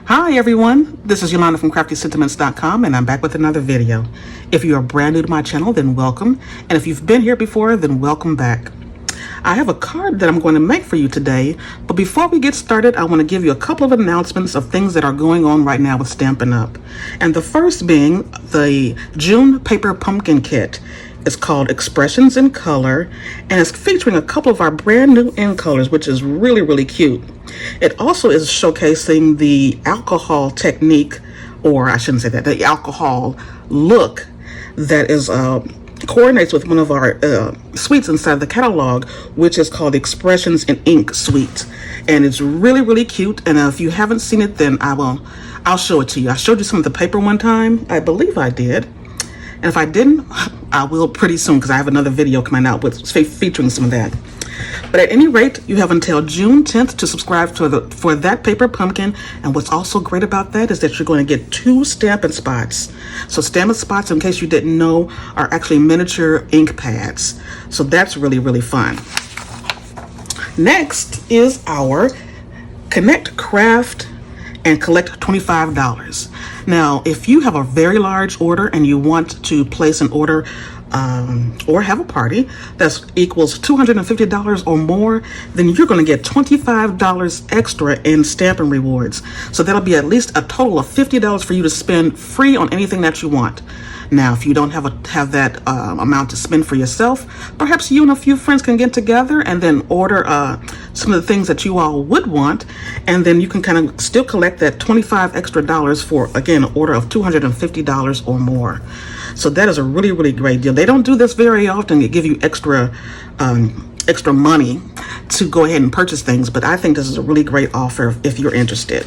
Hi everyone, this is Yolanda from CraftySentiments.com and I'm back with another video. If you are brand new to my channel, then welcome. And if you've been here before, then welcome back. I have a card that I'm going to make for you today, but before we get started, I want to give you a couple of announcements of things that are going on right now with Stampin' Up. And the first being the June Paper Pumpkin Kit. It's called Expressions in Color, and it's featuring a couple of our brand new ink colors, which is really cute. It also is showcasing the alcohol technique, or I shouldn't say that, the alcohol look that is coordinates with one of our suites inside the catalog, which is called Expressions in Ink Suite. And it's really cute, and if you haven't seen it, then I'll show it to you. I showed you some of the paper one time. I believe I did. And if I didn't, I will pretty soon because I have another video coming out with featuring some of that. But at any rate, you have until June 10th to subscribe to for that paper pumpkin. And what's also great about that is that you're going to get 2 Stampin' Spots. So Stampin' Spots, in case you didn't know, are actually miniature ink pads. So that's really fun. Next is our Connect, Craft, and collect $25. Now, if you have a very large order and you want to place an order or have a party that equals $250 or more, then you're going to get $25 extra in Stampin' Rewards. So that'll be at least a total of $50 for you to spend free on anything that you want. Now, if you don't have that amount to spend for yourself, perhaps you and a few friends can get together and then order some of the things that you all would want, and then you can kind of still collect that $25 extra for, again, an order of $250 or more. So that is a really great deal. They don't do this very often. They give you extra money to go ahead and purchase things, but I think this is a really great offer if you're interested.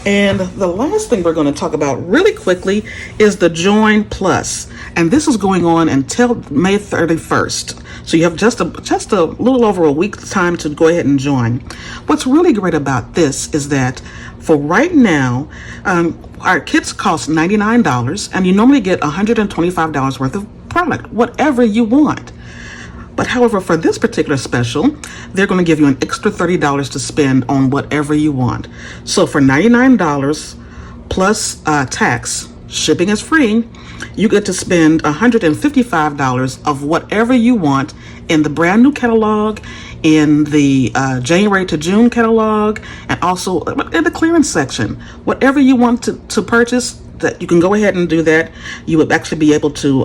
And the last thing we're going to talk about really quickly is the Join Plus. And this is going on until May 31st. So you have just a little over a week's time to go ahead and join. What's really great about this is that for right now, our kits cost $99 and you normally get $125 worth of product, whatever you want. But however, for this particular special, they're going to give you an extra $30 to spend on whatever you want. So for $99 plus tax, shipping is free, you get to spend $155 of whatever you want in the brand new catalog, in the January to June catalog, and also in the clearance section. Whatever you want to purchase, that you can go ahead and do that. You would actually be able to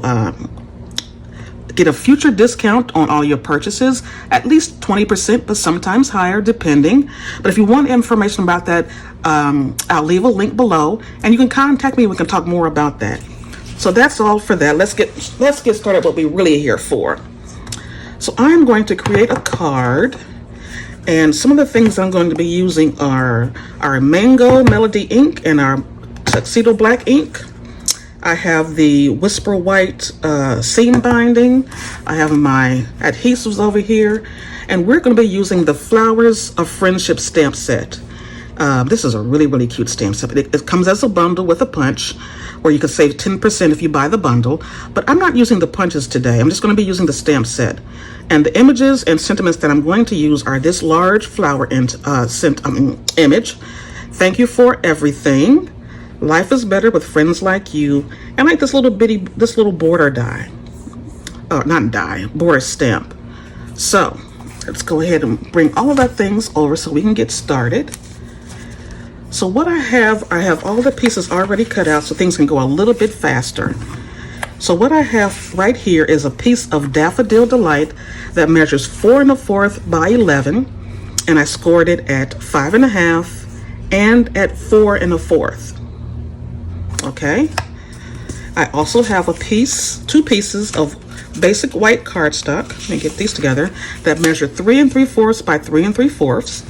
get a future discount on all your purchases, at least 20%, but sometimes higher depending. But if you want information about that, I'll leave a link below and you can contact me. We can talk more about that. So that's all for that. Let's get started what we're really here for. So I'm going to create a card, and some of the things I'm going to be using are our Mango Melody ink and our Tuxedo Black ink. I have the Whisper White seam binding. I have my adhesives over here. And we're going to be using the Flowers of Friendship stamp set. This is a really cute stamp set. It comes as a bundle with a punch, where you can save 10% if you buy the bundle. But I'm not using the punches today. I'm just going to be using the stamp set. And the images and sentiments that I'm going to use are this large flower image. Thank you for everything. Life is better with friends like you. And like this little border die. Border stamp. So let's go ahead and bring all of our things over so we can get started. So what I have all the pieces already cut out so things can go a little bit faster. So what I have right here is a piece of Daffodil Delight that measures 4 1/4 by 11. And I scored it at 5 1/2 and at 4 1/4. Okay, I also have two pieces of basic white cardstock. Let me get these together, that measure 3 3/4 by 3 3/4.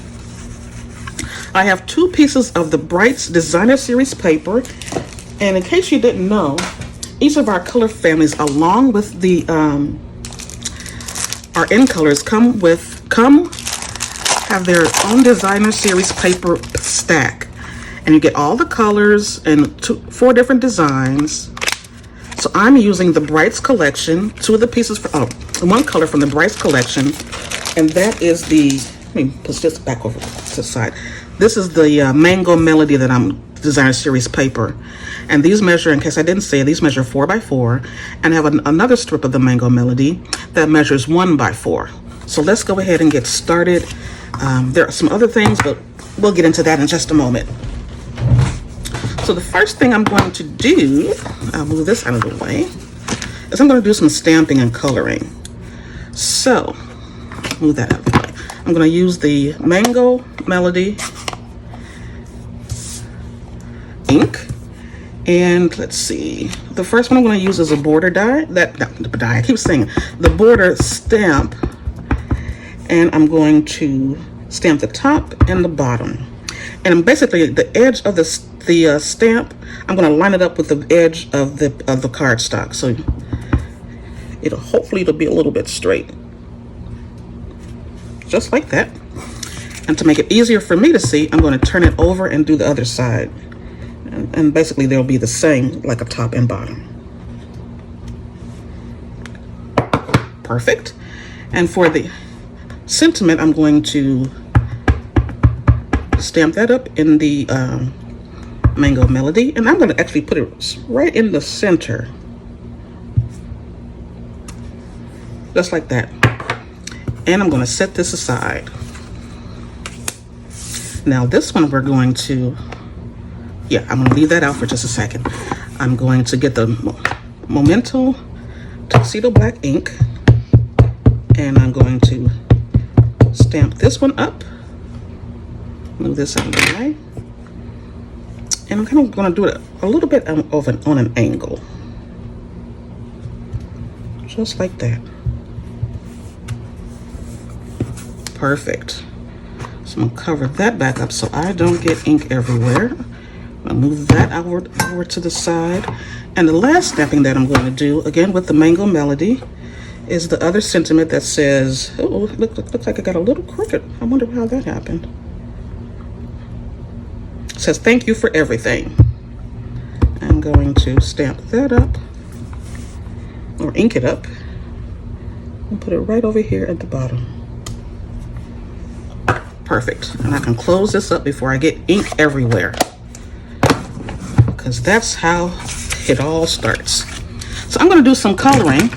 I have 2 pieces of the Brights Designer Series paper, and in case you didn't know, each of our color families, along with the our end colors, have their own Designer Series paper stack. And you get all the colors and 4 different designs. So I'm using the Brights collection, 2 of the pieces, one color from the Brights collection, and that is the, let me put this back over to the side. This is the Mango Melody that I'm designer series paper, and these measure, in case I didn't say, these measure 4 by 4, and I have another strip of the Mango Melody that measures 1 by 4. So let's go ahead and get started. There are some other things, but we'll get into that in just a moment. So the first thing I'm going to do, I'll move this out of the way, is I'm going to do some stamping and coloring. So move that out of the way. I'm going to use the Mango Melody ink, and let's see, the first one I'm going to use is a border die, I keep saying the border stamp, and I'm going to stamp the top and the bottom, and basically the edge of the stamp, I'm going to line it up with the edge of the cardstock, so hopefully it'll be a little bit straight, just like that. And to make it easier for me to see, I'm going to turn it over and do the other side. And basically they'll be the same, like a top and bottom. Perfect. And for the sentiment, I'm going to stamp that up in the Mango Melody, and I'm going to actually put it right in the center, just like that. And I'm going to set this aside. Now this one we're going to, I'm going to leave that out for just a second. I'm going to get the Memento Tuxedo Black ink, and I'm going to stamp this one up. Move this out of the way. And I'm kind of going to do it a little bit on an angle. Just like that. Perfect. So I'm going to cover that back up so I don't get ink everywhere. I'll move that over to the side. And the last stamping that I'm going to do, again with the Mango Melody, is the other sentiment that says, oh, looks like I got a little crooked. I wonder how that happened. It says, thank you for everything. I'm going to stamp that up, or ink it up, and put it right over here at the bottom. Perfect. And I can close this up before I get ink everywhere, because that's how it all starts. So I'm going to do some coloring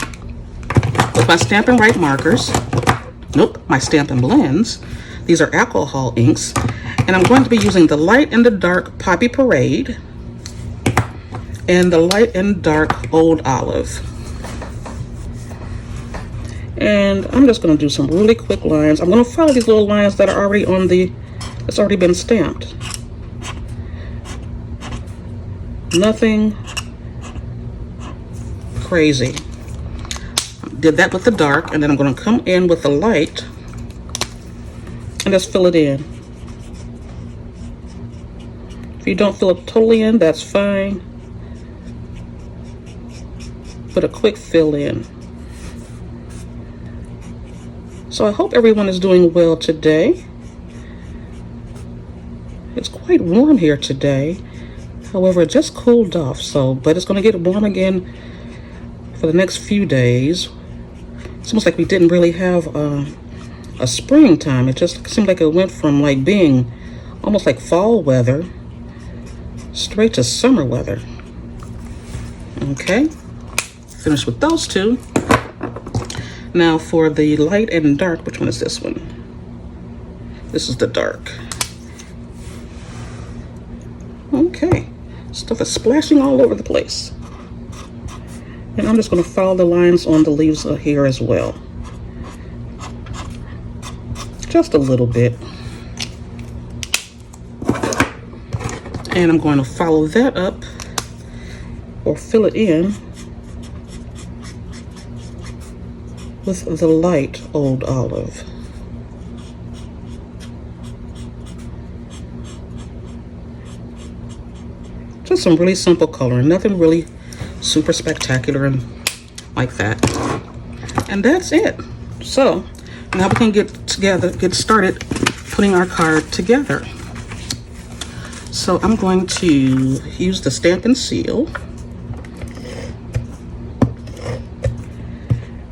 with my Stampin' Right markers. My Stampin' Blends. These are alcohol inks. And I'm going to be using the Light and the Dark Poppy Parade and the Light and Dark Old Olive. And I'm just going to do some really quick lines. I'm going to follow these little lines that are already on it's already been stamped. Nothing crazy. Did that with the dark, and then I'm going to come in with the light and just fill it in. If you don't fill it totally in, that's fine. Put a quick fill in. So I hope everyone is doing well today. It's quite warm here today. However, it just cooled off, but it's going to get warm again for the next few days. It's almost like we didn't really have a springtime. It just seemed like it went from like being almost like fall weather straight to summer weather. Okay, finished with those two. Now for the light and dark, which one is this one? This is the dark. Okay, stuff is splashing all over the place. And I'm just going to follow the lines on the leaves here as well. Just a little bit. And I'm going to follow that up, or fill it in, with the light Old Olive. Just some really simple coloring, nothing really super spectacular and like that. And that's it. So now we can get started putting our card together. So I'm going to use the Stampin' Seal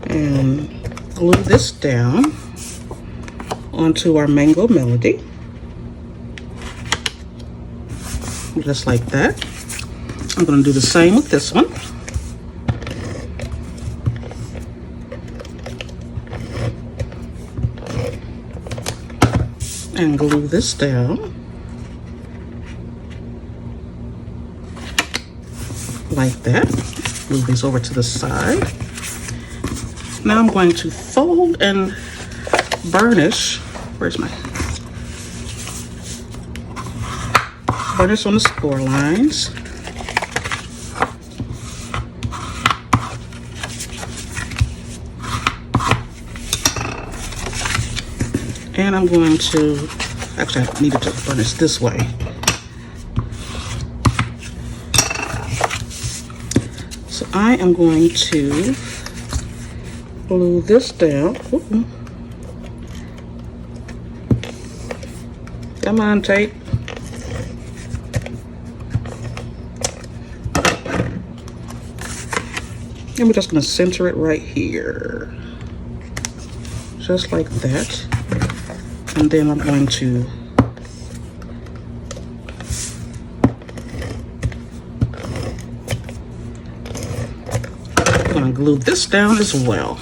and glue this down onto our Mango Melody. just like that. I'm going to do the same with this one. And glue this down. Like that. Move these over to the side. Now I'm going to fold and burnish. Where's my burnish on the score lines. And I'm going to, actually I needed to burnish this way. So I am going to glue this down. Ooh. Come on, tape. And we're just going to center it right here. Just like that. And then I'm going to glue this down as well.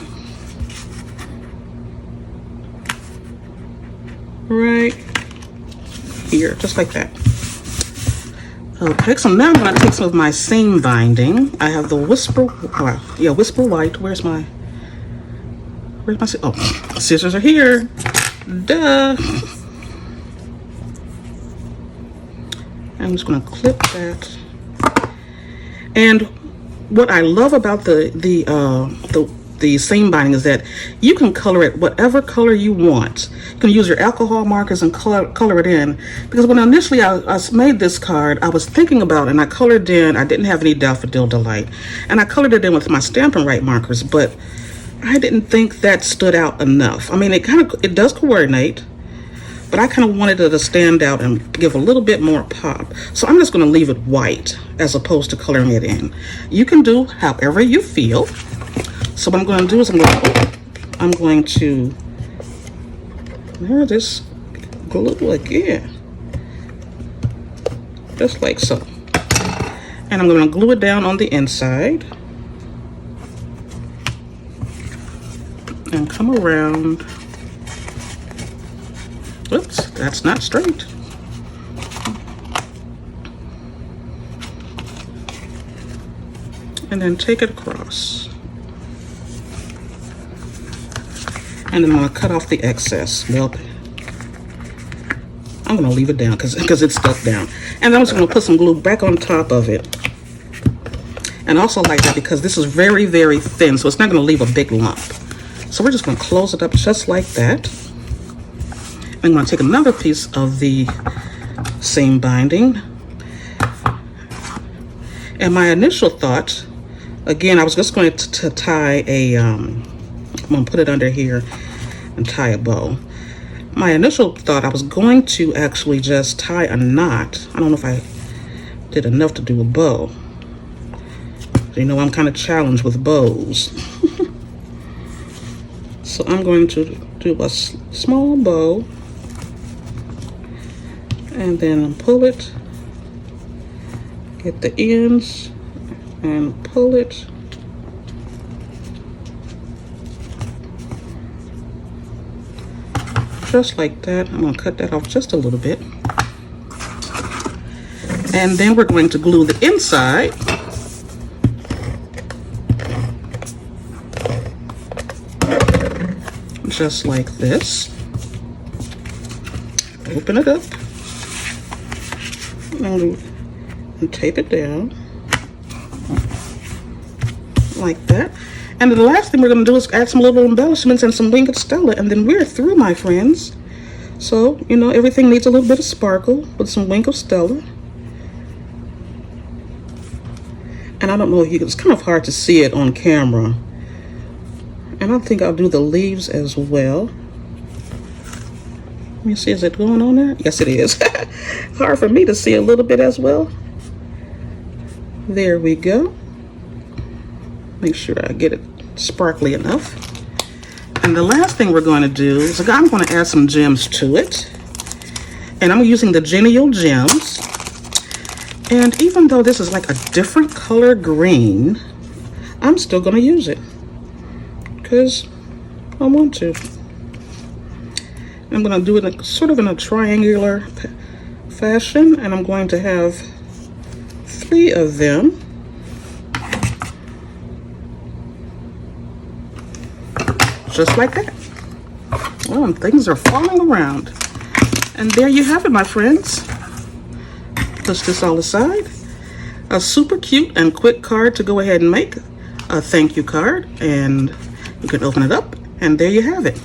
Right here, just like that. Okay, so now I'm going to take some of my seam binding. I have the Whisper White. Where's my scissors are here. Duh. I'm just going to clip that. And what I love about the seam binding is that you can color it whatever color you want. You can use your alcohol markers and color it in. Because when initially I made this card, I was thinking about it, and I colored in, I didn't have any Daffodil Delight, and I colored it in with my Stampin' Up markers, but I didn't think that stood out enough. I mean, it does coordinate, but I kind of wanted it to stand out and give a little bit more pop. So I'm just going to leave it white as opposed to coloring it in. You can do however you feel. So what I'm going to do is I'm going to wear this glue again, just like so. And I'm going to glue it down on the inside and come around. Oops, that's not straight. And then take it across. And then I'm going to cut off the excess. Well, I'm going to leave it down because it's stuck down. And I'm just going to put some glue back on top of it. And also like that because this is very, very thin, so it's not going to leave a big lump. So we're just going to close it up just like that. I'm going to take another piece of the seam binding. And my initial thought, again, I was just going to tie I'm going to put it under here and tie a bow. My initial thought, I was going to actually just tie a knot. I don't know if I did enough to do a bow. You know, I'm kind of challenged with bows. So I'm going to do a small bow and then pull it, get the ends and pull it. Just like that. I'm going to cut that off just a little bit. And then we're going to glue the inside. Just like this. Open it up. And tape it down. Like that. And the last thing we're going to do is add some little embellishments and some winged Stella, and then we're through, my friends. So, you know, everything needs a little bit of sparkle with some winged Stella. And I don't know if it's kind of hard to see it on camera. And I think I'll do the leaves as well. Let me see, is it going on there? Yes, it is. Hard for me to see a little bit as well. There we go. Make sure I get it sparkly enough. And the last thing we're going to do is I'm going to add some gems to it. And I'm using the Genial Gems. And even though this is like a different color green, I'm still going to use it because I want to. I'm going to do it sort of in a triangular fashion, and I'm going to have 3 of them. Just like that. Oh, and things are falling around. And there you have it, my friends. Push this all aside. A super cute and quick card to go ahead and make. A thank you card, and you can open it up, and there you have it.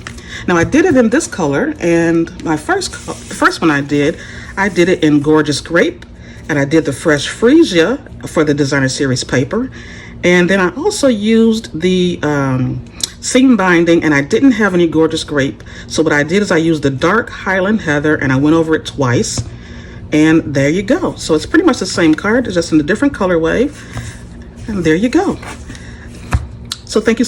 Now I did it in this color, and the first one I did it in Gorgeous Grape, and I did the Fresh Freesia for the Designer Series paper, and then I also used the seam binding, and I didn't have any Gorgeous Grape, so what I did is I used the dark Highland Heather, and I went over it twice, and there you go. So it's pretty much the same card, it's just in a different colorway, and there you go. So thank you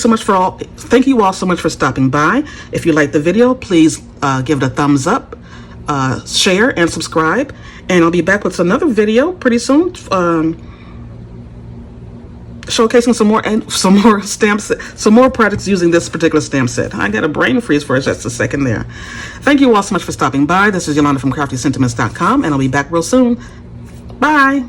all so much for stopping by. If you liked the video, please give it a thumbs up, share, and subscribe. And I'll be back with another video pretty soon, showcasing some more products using this particular stamp set. I got a brain freeze for just a second there. Thank you all so much for stopping by. This is Yolanda from CraftySentiments.com, and I'll be back real soon. Bye.